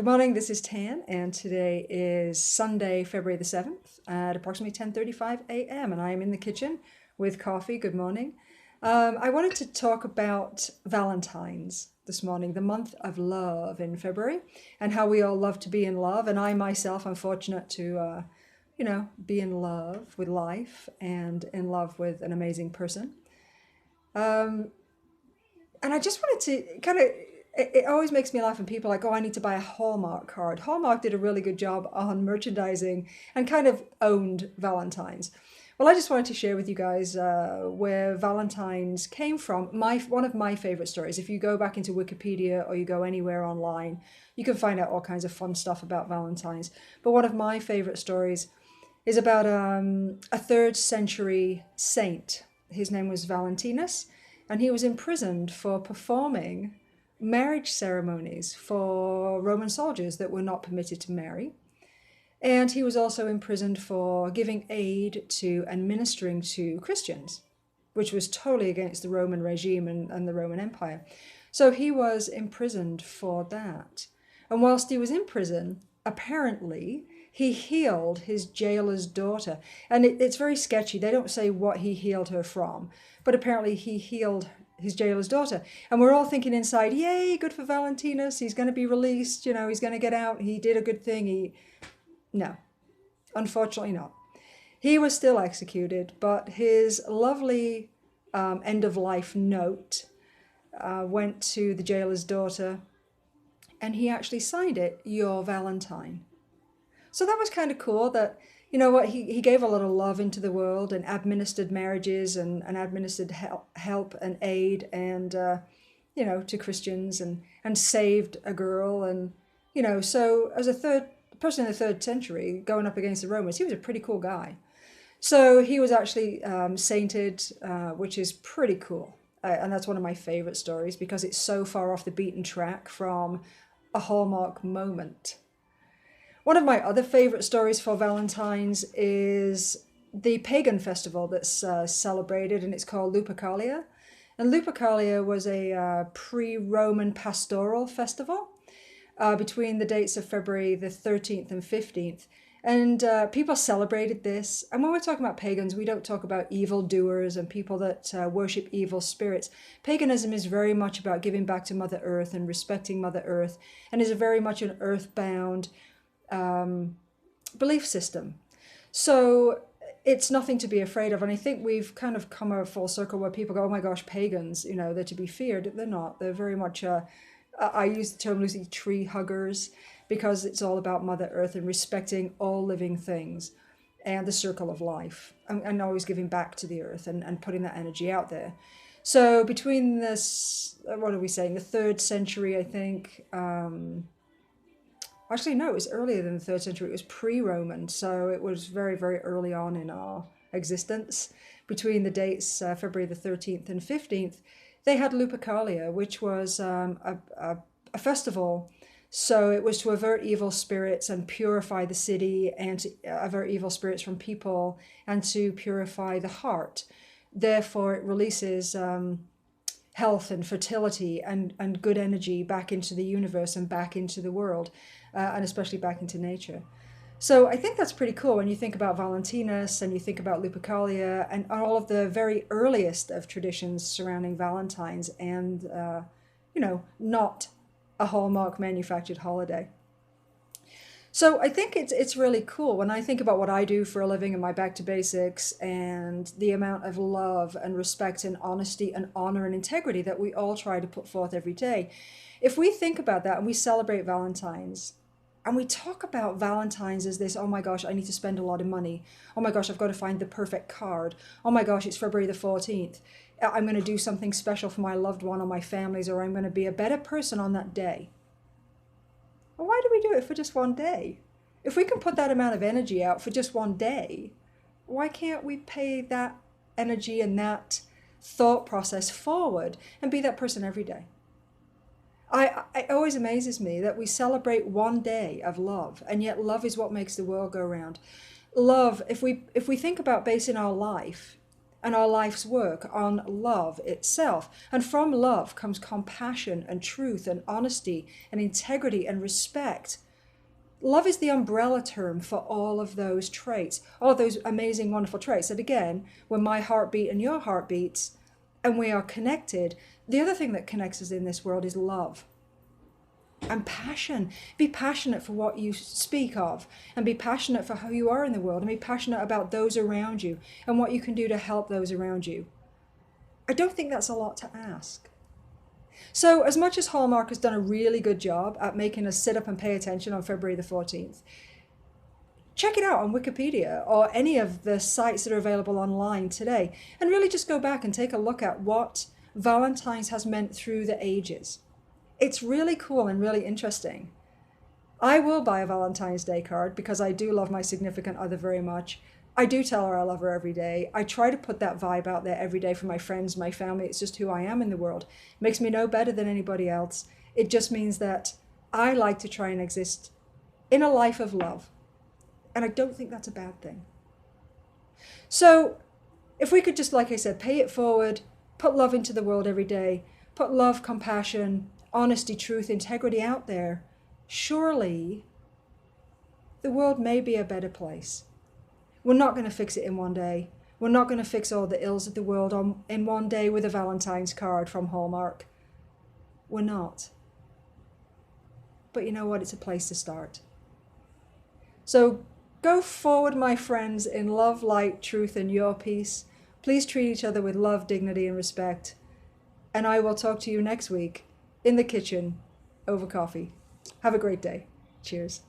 Good morning, this is Tan, and today is Sunday, February the 7th at approximately 10:35 a.m. and I am in the kitchen with coffee. Good morning. I wanted to talk about Valentine's this morning, the month of love in February, and how we all love to be in love. And I myself am fortunate to, be in love with life and in love with an amazing person. Um, and I just wanted to it always makes me laugh when people are like, oh, I need to buy a Hallmark card. Hallmark did a really good job on merchandising and kind of owned Valentine's. Well, I just wanted to share with you guys where Valentine's came from. One of my favorite stories. If you go back into Wikipedia or you go anywhere online, you can find out all kinds of fun stuff about Valentine's. But one of my favorite stories is about a third century saint. His name was Valentinus, and he was imprisoned for performing marriage ceremonies for Roman soldiers that were not permitted to marry. And he was also imprisoned for giving aid to and ministering to Christians, which was totally against the Roman regime and the Roman Empire. So he was imprisoned for that. And whilst he was in prison, apparently he healed his jailer's daughter. And it's very sketchy. They don't say what he healed her from, but apparently he healed his jailer's daughter. And we're all thinking inside, yay, good for Valentinus. He's going to be released. He's going to get out. He did a good thing. No, unfortunately not. He was still executed, but his lovely end of life note went to the jailer's daughter, and he actually signed it, Your Valentine. So that was kind of cool that, he gave a lot of love into the world and administered marriages and administered help and aid and, to Christians and saved a girl. And, so as a third person in the third century going up against the Romans, he was a pretty cool guy. So he was actually sainted, which is pretty cool. And that's one of my favorite stories because it's so far off the beaten track from a Hallmark moment. One of my other favorite stories for Valentine's is the pagan festival that's celebrated, and it's called Lupercalia. And Lupercalia was a pre-Roman pastoral festival between the dates of February the 13th and 15th. And people celebrated this. And when we're talking about pagans, we don't talk about evildoers and people that worship evil spirits. Paganism is very much about giving back to Mother Earth and respecting Mother Earth, and is very much an earthbound belief system. So it's nothing to be afraid of. And I think we've kind of come a full circle where people go, oh my gosh, pagans, they're to be feared. They're not. They're very much, I use the term loosely, tree huggers, because it's all about Mother Earth and respecting all living things and the circle of life and always giving back to the earth and putting that energy out there. So between this, what are we saying, the third century, I think, actually, no, it was earlier than the third century. It was pre-Roman, so it was very, very early on in our existence. Between the dates February the 13th and 15th, they had Lupercalia, which was a festival. So it was to avert evil spirits and purify the city and to avert evil spirits from people and to purify the heart. Therefore, it releases health and fertility and good energy back into the universe and back into the world, and especially back into nature. So I think that's pretty cool when you think about Valentinus and you think about Lupercalia and all of the very earliest of traditions surrounding Valentine's and, not a Hallmark manufactured holiday. So I think it's really cool when I think about what I do for a living and my back to basics and the amount of love and respect and honesty and honor and integrity that we all try to put forth every day. If we think about that and we celebrate Valentine's and we talk about Valentine's as this, oh my gosh, I need to spend a lot of money. Oh my gosh, I've got to find the perfect card. Oh my gosh, it's February the 14th. I'm going to do something special for my loved one or my families, or I'm going to be a better person on that day. Well, why do we do it for just one day? If we can put that amount of energy out for just one day, why can't we pay that energy and that thought process forward and be that person every day? It always amazes me that we celebrate one day of love, and yet love is what makes the world go round. Love, if we think about basing our life and our life's work on love itself. And from love comes compassion and truth and honesty and integrity and respect. Love is the umbrella term for all of those traits, all of those amazing, wonderful traits. That again, when my heartbeat and your heart beats and we are connected, the other thing that connects us in this world is love and passion. Be passionate for what you speak of, and be passionate for who you are in the world, and be passionate about those around you and what you can do to help those around you. I don't think that's a lot to ask. So as much as Hallmark has done a really good job at making us sit up and pay attention on February the 14th, check it out on Wikipedia or any of the sites that are available online today, and really just go back and take a look at what Valentine's has meant through the ages. It's really cool and really interesting. I will buy a Valentine's Day card because I do love my significant other very much. I do tell her I love her every day. I try to put that vibe out there every day for my friends, my family. It's just who I am in the world. It makes me no better than anybody else. It just means that I like to try and exist in a life of love. And I don't think that's a bad thing. So if we could just, like I said, pay it forward, put love into the world every day, put love, compassion, honesty, truth, integrity out there, surely the world may be a better place. We're not going to fix it in one day. We're not going to fix all the ills of the world in one day with a Valentine's card from Hallmark. We're not. But you know what? It's a place to start. So go forward, my friends, in love, light, truth, and your peace. Please treat each other with love, dignity, and respect. And I will talk to you next week in the kitchen over coffee. Have a great day. Cheers.